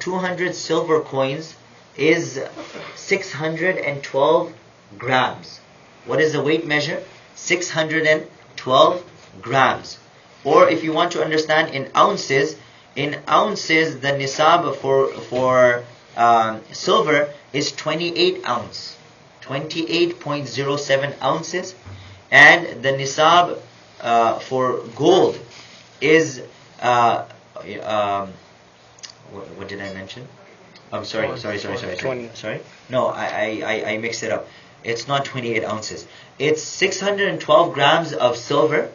200 silver coins is 612 grams. What is the weight measure? 612 grams. Or if you want to understand in ounces the nisab for silver is 28 ounce, 28.07 ounces, and the nisab for gold is what did I mention? I'm sorry. 20. Sorry. No, I mixed it up. It's not 28 ounces. It's 612 grams of silver,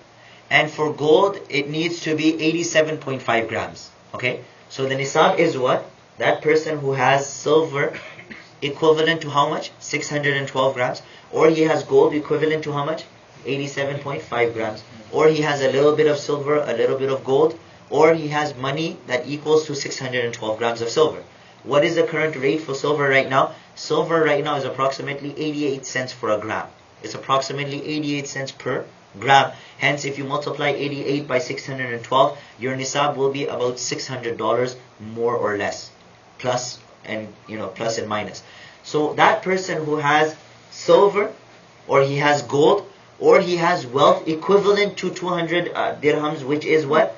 and for gold it needs to be 87.5 grams. Okay? So the nisab is what? That person who has silver equivalent to how much? 612 grams. Or he has gold equivalent to how much? 87.5 grams. Or he has a little bit of silver, a little bit of gold, or he has money that equals to 612 grams of silver. What is the current rate for silver right now? Silver right now is approximately 88 cents for a gram. It's approximately 88 cents per gram. Hence, if you multiply 88 by 612, your nisab will be about $600 more or less, plus and minus. So that person who has silver, or he has gold, or he has wealth equivalent to 200 dirhams, which is what?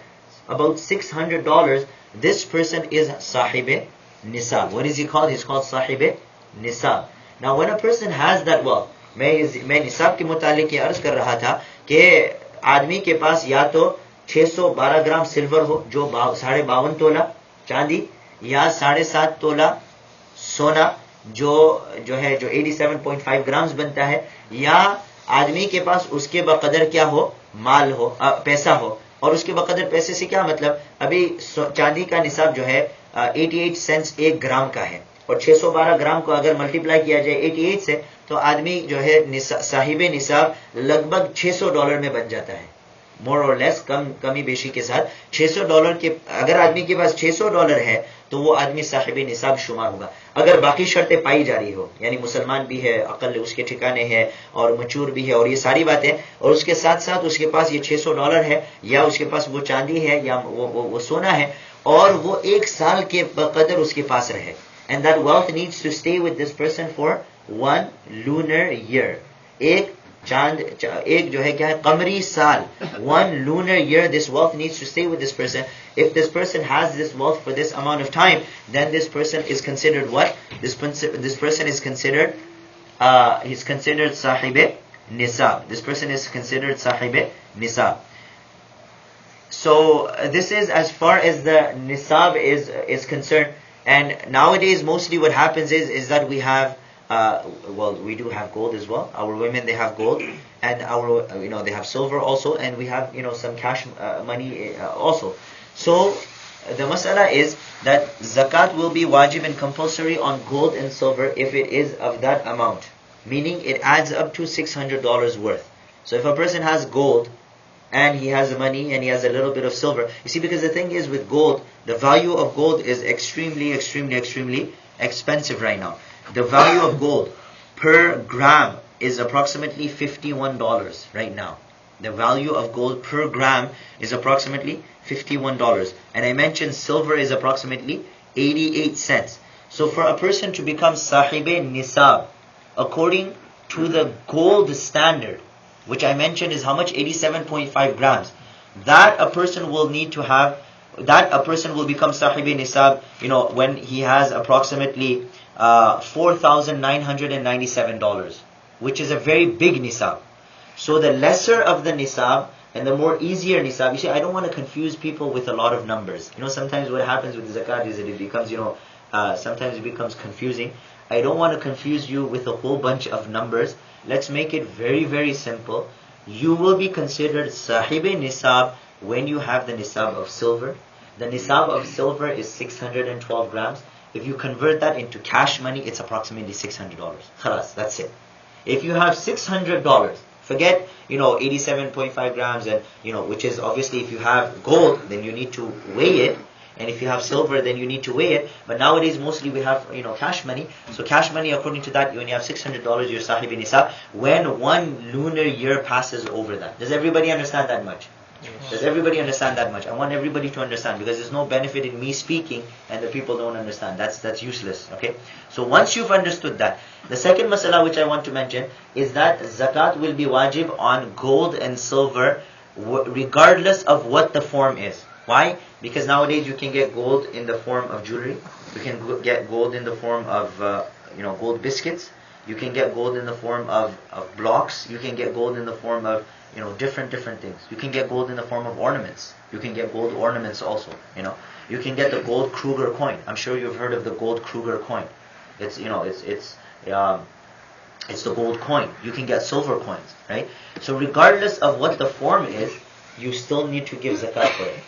About $600. This person is sahib nisab. What is he called? He's called sahib nisab. Now when a person has that wealth, मैं निसाब के मुतालिक ये अर्ज कर रहा था कि आदमी के पास या तो 612 ग्राम सिल्वर हो जो 52.5 तोला चांदी, या 7.5 तोला सोना जो है 87.5 ग्राम्स बनता है, या आदमी के पास उसके बकदर क्या हो, माल हो, पैसा हो. और उसके बकदर पैसे से क्या मतलब, अभी चांदी का निसाब जो है 88 सेंट्स 1 ग्राम का है, और 612 ग्राम को अगर मल्टीप्लाई किया जाए 88 से, तो आदमी जो है साहिब निसाब लगभग $600 में बन जाता है, मोर और लेस, कमी बेशी के साथ. $600 के अगर आदमी के पास $600 है तो वो आदमी साहिब निसाब शुमार होगा. अगर बाकी शर्तें पाई जा रही हो, यानी मुसलमान भी है, अकल उसके ठिकाने है, और मचूर भी है, और ये सारी बातें, और उसके साथ साथ उसके पास ये $600 है, या उसके पास वो चांदी है, या वो सोना है, और वो 1 साल के बकदर उसके पास रहे. And that wealth needs to stay with this person for 1 lunar year. एक जो है क्या है, कमरी साल, 1 lunar year, this wealth needs to stay with this person. If this person has this wealth for this amount of time, then this person is considered what? This person is considered, he's considered sahib nisab. This person is considered sahib nisab. So this is as far as the nisab is concerned. And nowadays mostly what happens is that we have we do have gold as well. Our women, they have gold, and our they have silver also, and we have some cash money also. So the mas'ala is that zakat will be wajib and compulsory on gold and silver if it is of that amount, meaning it adds up to $600 worth. So if a person has gold and he has money and he has a little bit of silver, you see, because the thing is with gold, the value of gold is extremely expensive right now. The value of gold per gram is approximately $51 right now. The value of gold per gram is approximately $51. And I mentioned silver is approximately 88 cents. So for a person to become sahib nisab, according to the gold standard, which I mentioned is how much? 87.5 grams. That a person will need to have, that a person will become sahib nisab, when he has approximately $4,997, which is a very big nisab. So the lesser of the nisab and the more easier nisab. You see, I don't want to confuse people with a lot of numbers. Sometimes what happens with zakat is that it becomes, sometimes it becomes confusing. I don't want to confuse you with a whole bunch of numbers. Let's make it very, very simple. You will be considered sahib nisab when you have the nisab of silver. The nisab of silver is 612 grams. If you convert that into cash money, it's approximately $600. Khalas, that's it. If you have $600, forget, 87.5 grams, and, which is obviously, if you have gold, then you need to weigh it. And if you have silver, then you need to weigh it. But nowadays, mostly we have, cash money. So cash money, according to that, when you have $600, you're sahib nisab when 1 lunar year passes over that. Does everybody understand that much? Does everybody understand that much? I want everybody to understand, because there's no benefit in me speaking and the people don't understand. That's useless. Okay. So once you've understood that, the second masala which I want to mention is that zakat will be wajib on gold and silver, regardless of what the form is. Why? Because nowadays you can get gold in the form of jewelry. You can get gold in the form of gold biscuits. You can get gold in the form of blocks. You can get gold in the form of different things. You can get gold in the form of ornaments. You can get gold ornaments also. You can get the gold Kruger coin. I'm sure you've heard of the gold Kruger coin. It's the gold coin. You can get silver coins, right? So regardless of what the form is, you still need to give zakat for it.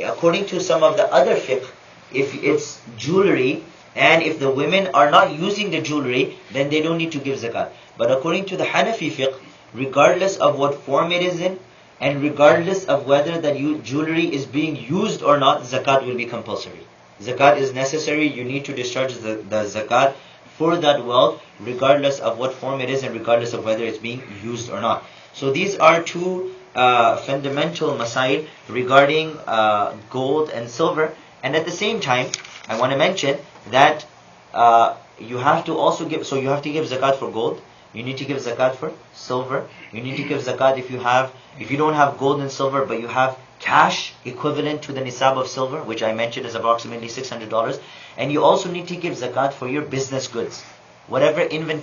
According to some of the other fiqh, if it's jewelry and if the women are not using the jewelry, then they don't need to give zakat. But according to the Hanafi fiqh, regardless of what form it is in, and regardless of whether that jewelry is being used or not, zakat will be compulsory. Zakat is necessary. You need to discharge the zakat for that wealth, regardless of what form it is and regardless of whether it's being used or not. So these are two fundamental masaiel regarding gold and silver. And at the same time, I want to mention that you have to also give, so you have to give zakat for gold. You need to give zakat for silver. You need to give zakat if you don't have gold and silver, but you have cash equivalent to the nisab of silver, which I mentioned is approximately $600. And you also need to give zakat for your business goods. Whatever inventory